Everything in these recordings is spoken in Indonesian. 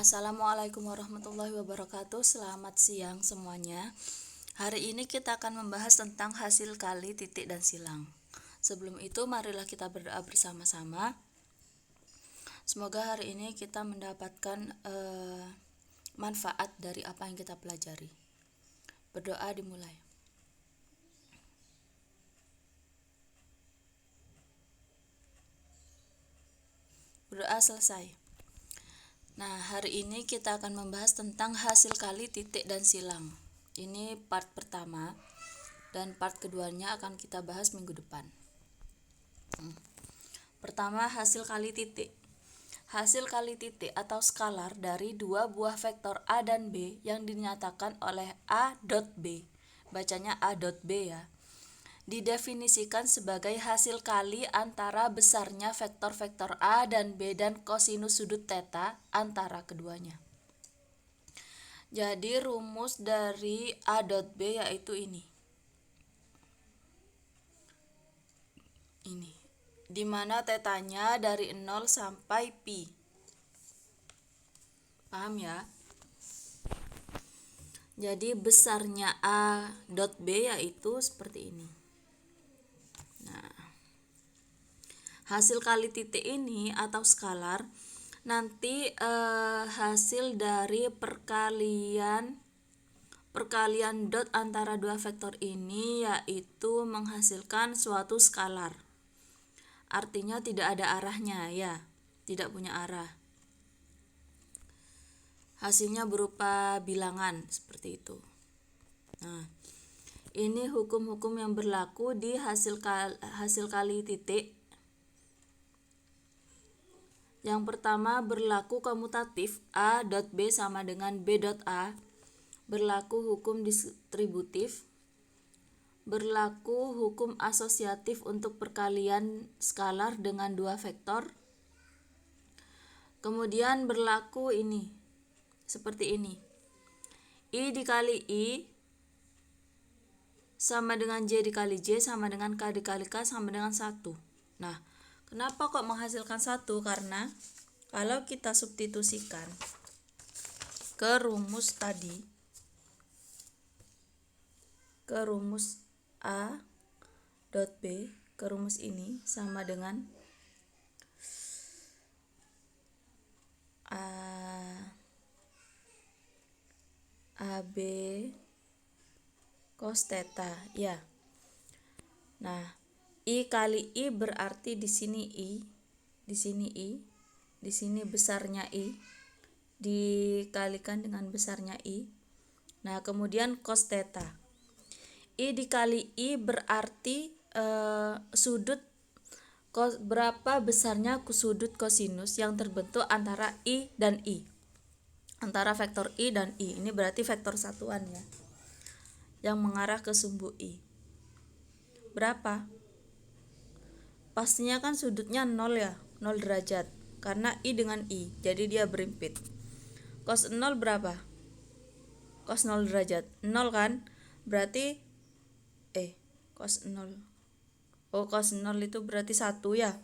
Assalamualaikum warahmatullahi wabarakatuh. Selamat siang semuanya. Hari ini kita akan membahas tentang hasil kali, titik, dan silang. Sebelum itu, marilah kita berdoa bersama-sama. Semoga hari ini kita mendapatkan manfaat dari apa yang kita pelajari. Berdoa dimulai. Berdoa selesai. Nah, hari ini kita akan membahas tentang hasil kali, titik, dan silang. Ini part pertama, dan part keduanya akan kita bahas minggu depan. Pertama, hasil kali titik. Hasil kali titik atau skalar dari dua buah vektor A dan B yang dinyatakan oleh A dot B, bacanya A dot B ya, didefinisikan sebagai hasil kali antara besarnya vektor-vektor A dan B dan kosinus sudut theta antara keduanya. Jadi rumus dari A dot B yaitu ini, di mana tetanya dari 0 sampai pi. Paham ya? Jadi besarnya A dot B yaitu seperti ini. Nah, hasil kali titik ini atau skalar nanti hasil dari perkalian dot antara dua vektor ini yaitu menghasilkan suatu skalar. Artinya tidak ada arahnya ya, tidak punya arah. Hasilnya berupa bilangan seperti itu. Nah, ini hukum-hukum yang berlaku di hasil kali titik. Yang pertama berlaku komutatif, A dot B sama dengan B dot A. Berlaku hukum distributif. Berlaku hukum asosiatif untuk perkalian skalar dengan dua vektor. Kemudian berlaku ini, seperti ini. I dikali I sama dengan J dikali J sama dengan K dikali K sama dengan 1. Nah, kenapa kok menghasilkan 1? Karena kalau kita substitusikan ke rumus tadi, ke rumus A dot B, ke rumus ini sama dengan AB cos theta ya. Nah, I kali I berarti di sini I, di sini I, di sini besarnya I dikalikan dengan besarnya I. Nah, kemudian cos theta. I dikali I berarti sudut berapa besarnya sudut kosinus yang terbentuk antara I dan I, antara vektor I dan I. Ini berarti vektor satuan ya, yang mengarah ke sumbu I. Berapa? Pastinya kan sudutnya 0 ya, 0 derajat, karena I dengan I, jadi dia berimpit. Cos 0 berapa? Cos 0 derajat, 0 kan? Berarti cos 0. Oh, cos 0 itu berarti 1 ya.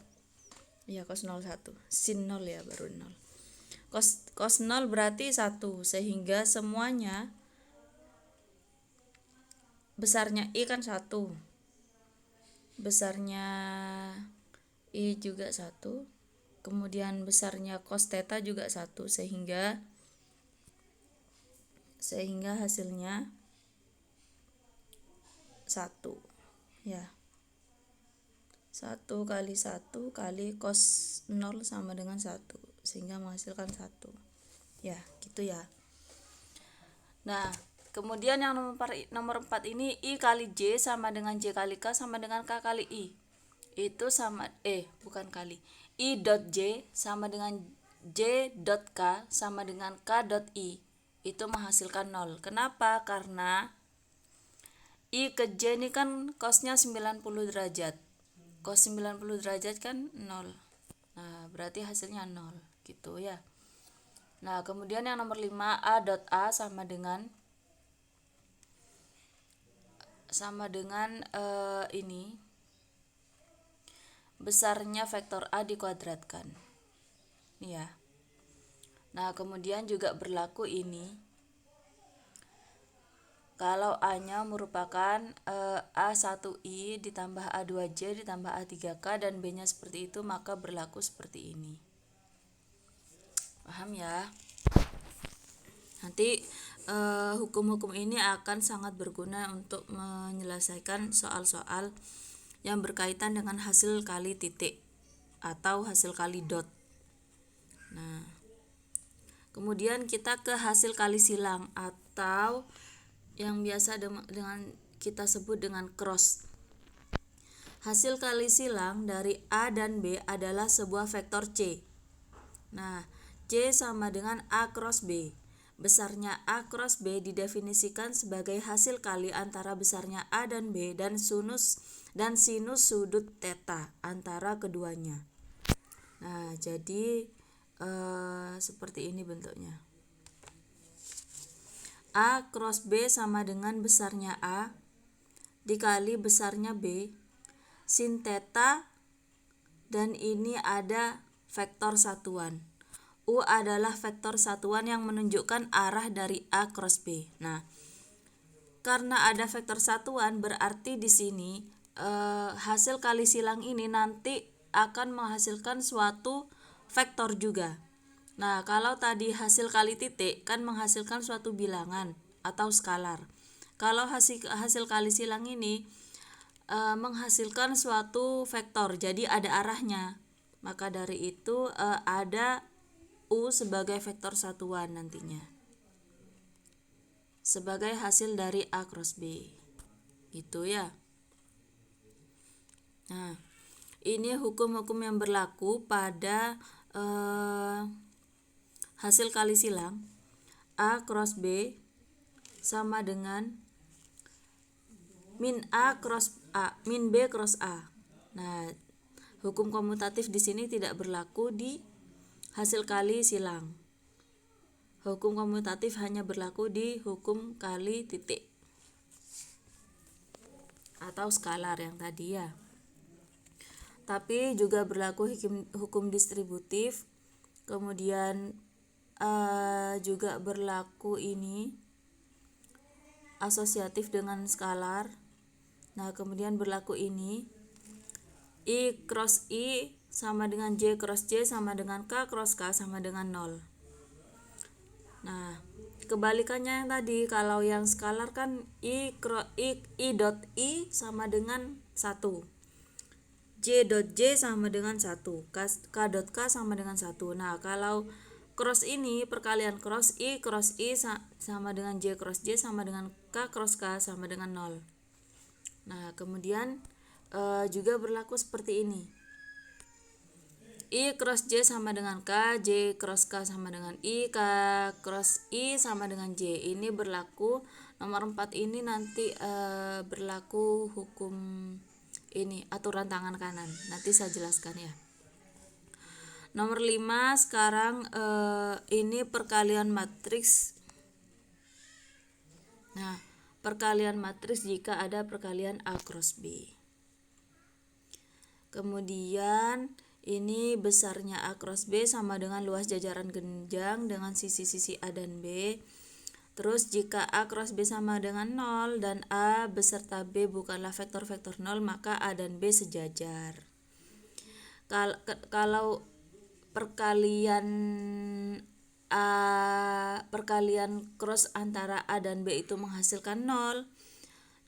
Iya, cos 0 1. Sin 0 ya, baru 0. Cos 0 berarti 1, sehingga semuanya besarnya I kan 1. Besarnya I juga 1. Kemudian besarnya cos theta juga 1, sehingga hasilnya 1 ya. 1 kali 1 kali cos 0 sama dengan 1, sehingga menghasilkan 1 ya, gitu ya. Nah, kemudian yang nomor 4 ini I kali J sama dengan J kali K sama dengan K kali I. Itu sama bukan kali. I dot J sama dengan J dot K sama dengan K dot I. Itu menghasilkan 0. Kenapa? Karena I ke J ini kan cosnya 90 derajat. Cos 90 derajat kan 0. Nah, berarti hasilnya 0 gitu ya. Nah, kemudian yang nomor 5 A dot A sama dengan ini, besarnya vektor A dikuadratkan. Nih ya. Nah, kemudian juga berlaku ini kalau A-nya merupakan A1I ditambah A2J ditambah A3K dan B-nya seperti itu, maka berlaku seperti ini. Paham ya? Nanti hukum-hukum ini akan sangat berguna untuk menyelesaikan soal-soal yang berkaitan dengan hasil kali titik atau hasil kali dot. Nah, kemudian kita ke hasil kali silang atau yang biasa dengan kita sebut dengan cross. Hasil kali silang dari A dan B adalah sebuah vektor C. Nah, C sama dengan A cross B. Besarnya A cross B didefinisikan sebagai hasil kali antara besarnya A dan B dan sinus sudut theta antara keduanya. Nah, jadi seperti ini bentuknya. A cross B sama dengan besarnya A dikali besarnya B sin theta, dan ini ada vektor satuan. U adalah vektor satuan yang menunjukkan arah dari A cross B. Nah, karena ada vektor satuan berarti di sini hasil kali silang ini nanti akan menghasilkan suatu vektor juga. Nah, kalau tadi hasil kali titik kan menghasilkan suatu bilangan atau skalar. Kalau hasil kali silang ini menghasilkan suatu vektor, jadi ada arahnya. Maka dari itu ada U sebagai vektor satuan nantinya. Sebagai hasil dari A cross B. Gitu ya. Nah, ini hukum-hukum yang berlaku pada hasil kali silang A cross B sama dengan min A cross A, min B cross A. Nah, hukum komutatif di sini tidak berlaku di hasil kali silang. Hukum komutatif hanya berlaku di hukum kali titik atau skalar yang tadi ya. Tapi juga berlaku hukum distributif. Kemudian juga berlaku ini asosiatif dengan skalar. Nah, kemudian berlaku ini I cross I sama dengan J cross J sama dengan K cross K sama dengan 0. Nah, kebalikannya yang tadi, kalau yang skalar kan I dot I sama dengan 1, J dot J sama dengan 1, K dot K sama dengan 1. Nah, kalau cross ini perkalian cross I sama dengan J cross J sama dengan K cross K sama dengan 0. Nah, kemudian juga berlaku seperti ini. I cross J sama dengan K, J cross K sama dengan I, K cross I sama dengan J. Ini berlaku, nomor 4 ini nanti berlaku hukum ini, aturan tangan kanan. Nanti saya jelaskan ya. Nomor 5 sekarang ini perkalian matriks. Nah, perkalian matriks jika ada perkalian A cross B. Kemudian ini besarnya A cross B sama dengan luas jajaran genjang dengan sisi-sisi A dan B. Terus jika A cross B sama dengan 0 dan A beserta B bukanlah vektor-vektor 0, maka A dan B sejajar. Kalau perkalian cross antara A dan B itu menghasilkan 0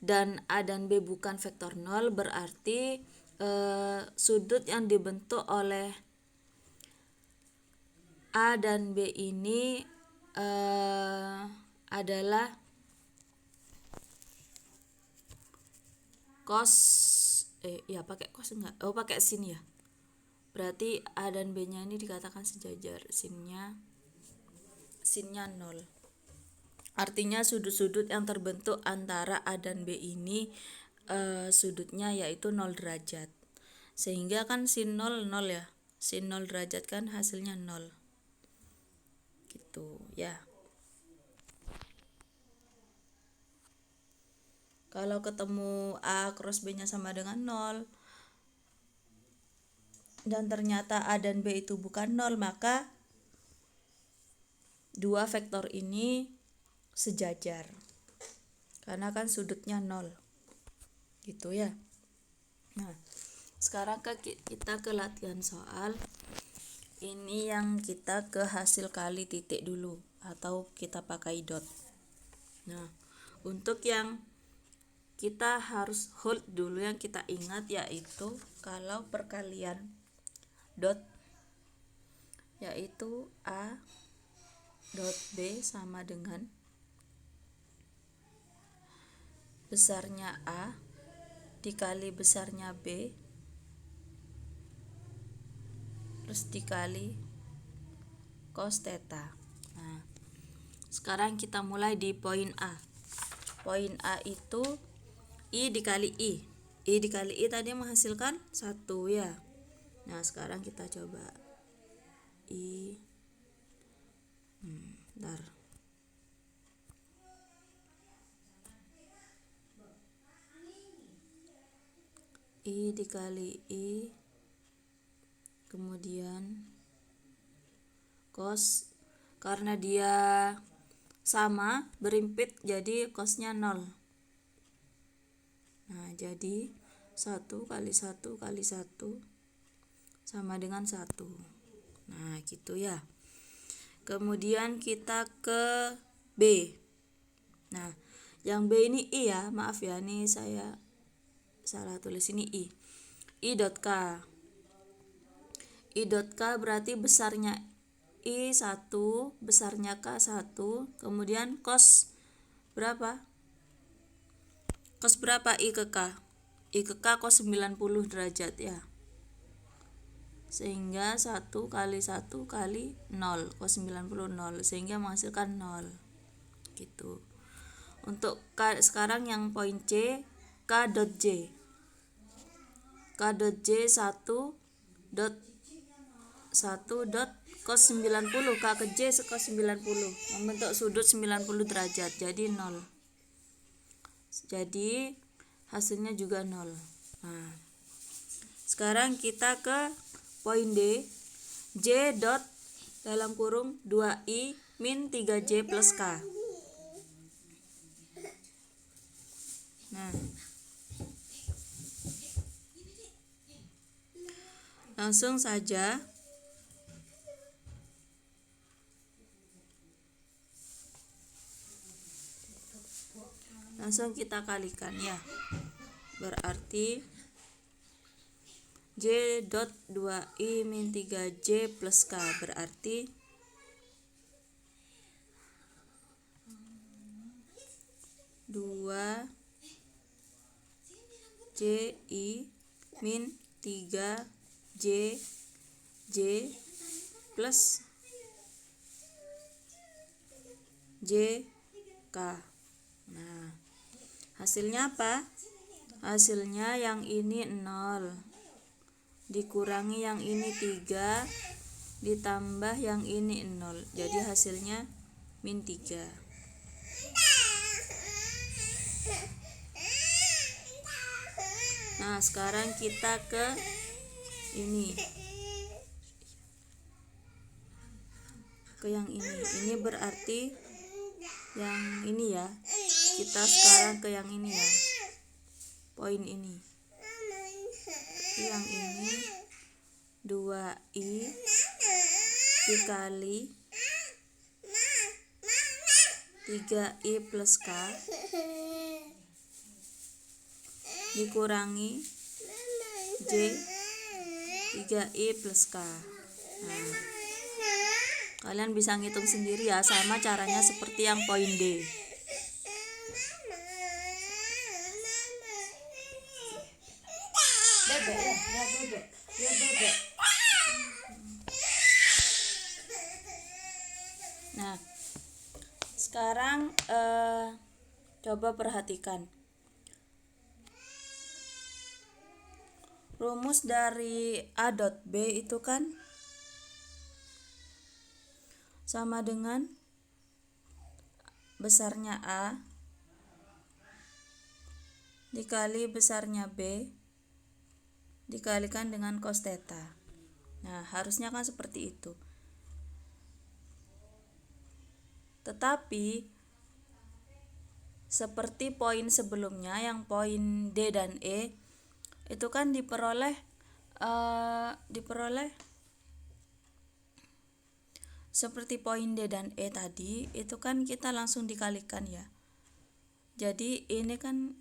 dan A dan B bukan vektor 0, berarti sudut yang dibentuk oleh A dan B ini adalah cos ya pakai cos enggak? Oh, pakai sin ya. Berarti A dan B-nya ini dikatakan sejajar, sinnya 0. Artinya sudut-sudut yang terbentuk antara A dan B ini sudutnya yaitu 0 derajat. Sehingga kan sin 0 0 ya. Sin 0 derajat kan hasilnya 0. Gitu ya. Kalau ketemu A cross B-nya sama dengan 0 dan ternyata A dan B itu bukan 0, maka dua vektor ini sejajar karena kan sudutnya 0 gitu ya. Nah, sekarang kita ke latihan soal. Ini yang kita ke hasil kali titik dulu atau kita pakai dot. Nah, untuk yang kita harus hold dulu, yang kita ingat yaitu kalau perkalian dot yaitu A dot B sama dengan besarnya A dikali besarnya B terus dikali cos theta. Nah, sekarang kita mulai di poin A. Poin A itu I dikali I. I dikali I tadi menghasilkan 1 ya. Nah, sekarang kita coba I bentar. I dikali I, kemudian cos, karena dia sama berimpit jadi cosnya 0. Nah, jadi 1 kali 1 kali 1 sama dengan 1. Nah, gitu ya. Kemudian kita ke B. Nah, yang B ini I ya, maaf ya, ini saya salah tulis, ini I. I dot K. I dot K berarti besarnya I 1, besarnya K 1, kemudian cos berapa? Cos berapa I ke K? I ke K cos 90 derajat ya. Sehingga 1 kali 1 kali 0, cos 90 0, sehingga menghasilkan 0. Gitu. Untuk K sekarang yang poin C, K dot J. K dot J 1 dot cos 90, K ke J cos 90 membentuk sudut 90 derajat, jadi 0. Jadi hasilnya juga 0. Nah, sekarang kita ke poin D. J dot dalam kurung 2I min 3J plus K. Nah, langsung saja kita kalikan ya. Berarti J dot 2I min 3J plus K berarti dua JI min 3J plus JK. Nah, hasilnya apa? Hasilnya yang ini 0 dikurangi yang ini 3 ditambah yang ini 0, jadi hasilnya min 3. Nah, sekarang kita ke ini, ke yang ini berarti yang ini ya. Kita sekarang ke yang ini ya, poin ini. Yang ini 2I dikali 3I plus K dikurangi J 3I plus K. Nah, kalian bisa ngitung sendiri ya, sama caranya seperti yang poin D. Nah, sekarang coba perhatikan rumus dari A dot B itu kan sama dengan besarnya A dikali besarnya B dikalikan dengan cos theta. Nah, harusnya kan seperti itu. Tetapi seperti poin sebelumnya yang poin D dan E itu kan diperoleh seperti poin D dan E tadi, itu kan kita langsung dikalikan ya. Jadi ini kan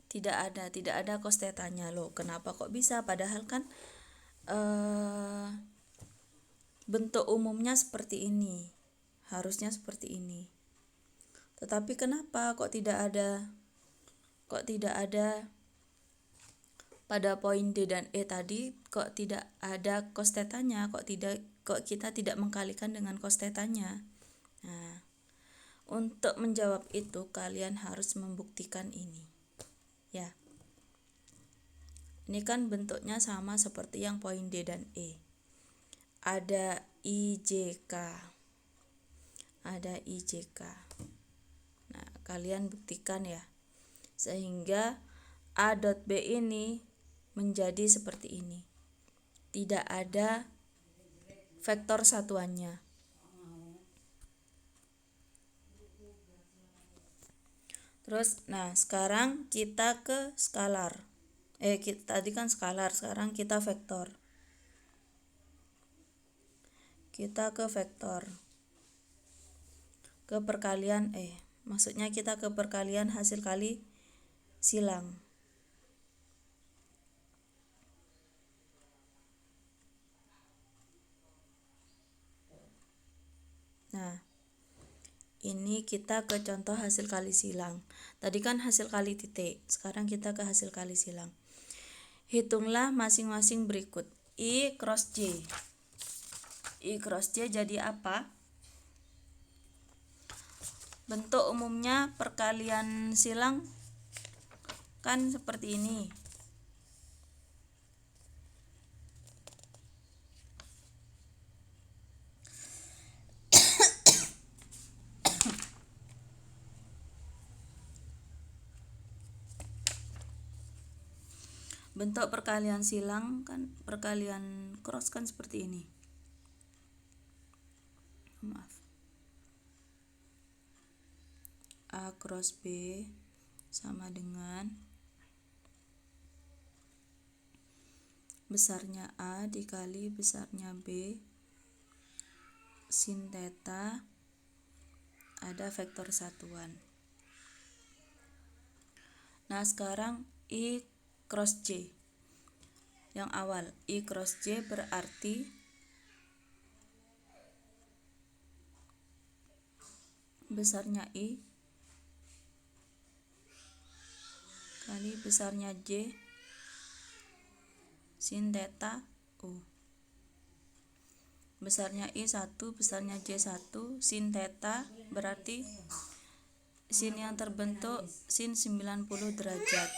tidak ada cos tetanya loh. Kenapa kok bisa? Padahal kan bentuk umumnya seperti ini, harusnya seperti ini. Tetapi kenapa kok tidak ada pada poin D dan E tadi, kok tidak ada cos tetanya, kok kita tidak mengkalikan dengan cos tetanya. Nah, untuk menjawab itu kalian harus membuktikan ini. Ya. Ini kan bentuknya sama seperti yang poin D dan E. Ada IJK. Nah, kalian buktikan ya. Sehingga A dot B ini menjadi seperti ini. Tidak ada vektor satuannya. Terus, nah sekarang kita ke skalar. Tadi kan skalar, sekarang kita vektor. Kita ke vektor. Ke perkalian maksudnya kita ke perkalian hasil kali silang. Nah, ini kita ke contoh hasil kali silang. Tadi kan hasil kali titik, sekarang kita ke hasil kali silang. Hitunglah masing-masing berikut. I cross J. I cross J jadi apa? Bentuk umumnya perkalian silang kan seperti ini. Bentuk perkalian silang kan, perkalian cross kan seperti ini. Maaf. A cross B sama dengan besarnya A dikali besarnya B sin theta, ada vektor satuan. Nah, sekarang I cross J. Yang awal, I cross J berarti besarnya I kali besarnya J sin theta U. Besarnya I 1, besarnya J 1, sin theta berarti sin yang terbentuk sin 90 derajat.